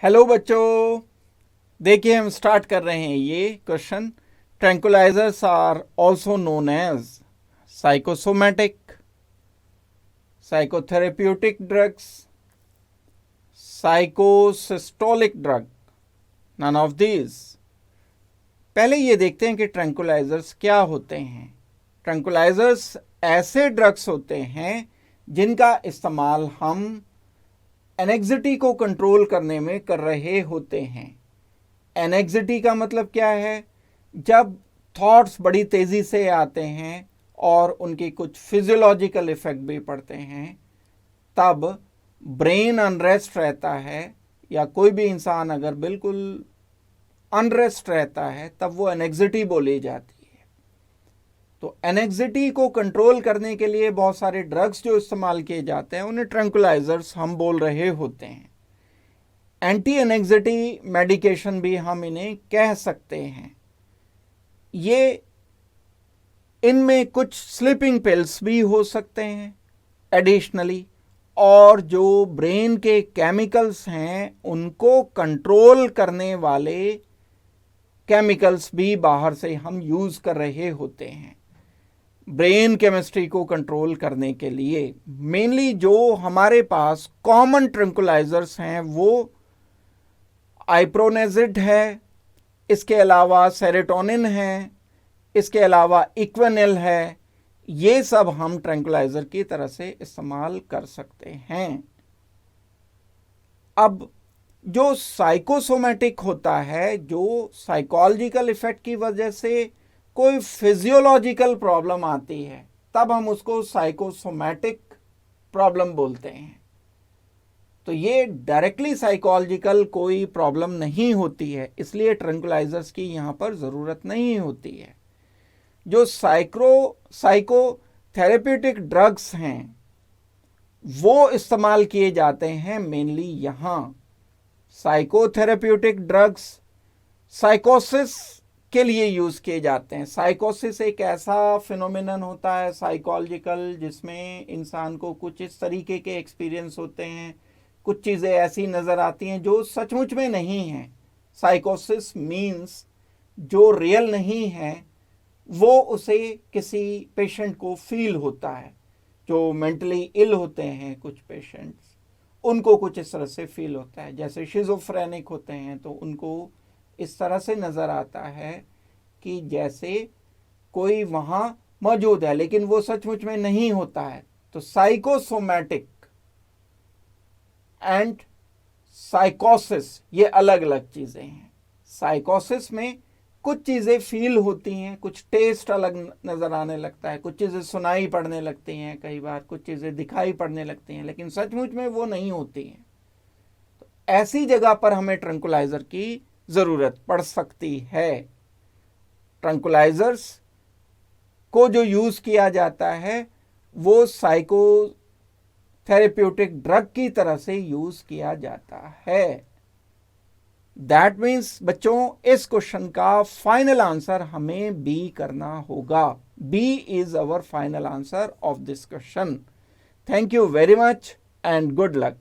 Hello बच्चों, देखिए हम स्टार्ट कर रहे हैं ये question. Tranquillisers are also known as psychosomatic, psychotherapeutic drugs, psychosystolic drug, none of these. पहले ये देखते हैं कि ट्रैंकुलाइजर्स क्या होते हैं। ट्रैंकुलाइजर्स ऐसे ड्रग्स होते हैं जिनका इस्तेमाल हम एनेक्सिटी को कंट्रोल करने में कर रहे होते हैं। एनेक्सिटी का मतलब क्या है? जब थॉट्स बड़ी तेज़ी से आते हैं और उनके कुछ फिजियोलॉजिकल इफेक्ट भी पड़ते हैं, तब ब्रेन अनरेस्ट रहता है, या कोई भी इंसान अगर बिल्कुल अनरेस्ट रहता है तब वो एनेक्सिटी बोली जाती है। तो एनेक्सिटी को कंट्रोल करने के लिए बहुत सारे ड्रग्स जो इस्तेमाल किए जाते हैं उन्हें ट्रैंकुलाइजर्स हम बोल रहे होते हैं। एंटी एनेक्सिटी मेडिकेशन भी हम इन्हें कह सकते हैं। ये इनमें कुछ स्लीपिंग पिल्स भी हो सकते हैं एडिशनली, और जो ब्रेन के केमिकल्स हैं उनको कंट्रोल करने वाले केमिकल्स भी बाहर से हम यूज़ कर रहे होते हैं। ब्रेन केमिस्ट्री को कंट्रोल करने के लिए मेनली जो हमारे पास कॉमन ट्रैंकुलाइजर्स हैं वो आइप्रोनेजिड है, इसके अलावा सेरोटोनिन है, इसके अलावा इक्वेनिल है। ये सब हम ट्रैंकुलाइजर की तरह से इस्तेमाल कर सकते हैं। अब जो साइकोसोमैटिक होता है, जो साइकोलॉजिकल इफेक्ट की वजह से कोई फिजियोलॉजिकल प्रॉब्लम आती है, तब हम उसको साइकोसोमैटिक प्रॉब्लम बोलते हैं। तो ये डायरेक्टली साइकोलॉजिकल कोई प्रॉब्लम नहीं होती है, इसलिए ट्रैंकुलाइजर्स की यहाँ पर ज़रूरत नहीं होती है। जो साइकोथेरेप्यूटिक ड्रग्स हैं वो इस्तेमाल किए जाते हैं मेनली यहाँ। साइकोथेरेप्यूटिक ड्रग्स साइकोसिस के लिए यूज़ किए जाते हैं। साइकोसिस एक ऐसा फिनोमिनन होता है साइकोलॉजिकल जिसमें इंसान को कुछ इस तरीके के एक्सपीरियंस होते हैं, कुछ चीज़ें ऐसी नज़र आती हैं जो सचमुच में नहीं हैं। साइकोसिस मीन्स जो रियल नहीं है वो उसे किसी पेशेंट को फील होता है। जो मेंटली इल होते हैं कुछ पेशेंट्स, उनको कुछ इस तरह से फील होता है। जैसे शिज़ोफ्रेनिक होते हैं तो उनको इस तरह से नज़र आता है कि जैसे कोई वहाँ मौजूद है लेकिन वो सचमुच में नहीं होता है। तो साइकोसोमैटिक एंड साइकोसिस ये अलग अलग चीज़ें हैं। साइकोसिस में कुछ चीज़ें फील होती हैं, कुछ टेस्ट अलग नज़र आने लगता है, कुछ चीज़ें सुनाई पड़ने लगती हैं, कई बार कुछ चीज़ें दिखाई पड़ने लगती हैं, लेकिन सचमुच में वो नहीं होती हैं। तो ऐसी जगह पर हमें ट्रैंकुलाइजर की ज़रूरत पड़ सकती है। ट्रैंकुलाइजर्स को जो यूज़ किया जाता है वो साइकोथेरेप्यूटिक ड्रग की तरह से यूज़ किया जाता है। दैट मीन्स बच्चों इस क्वेश्चन का फाइनल आंसर हमें बी करना होगा। B is our final answer of this question. Thank you very much and good luck.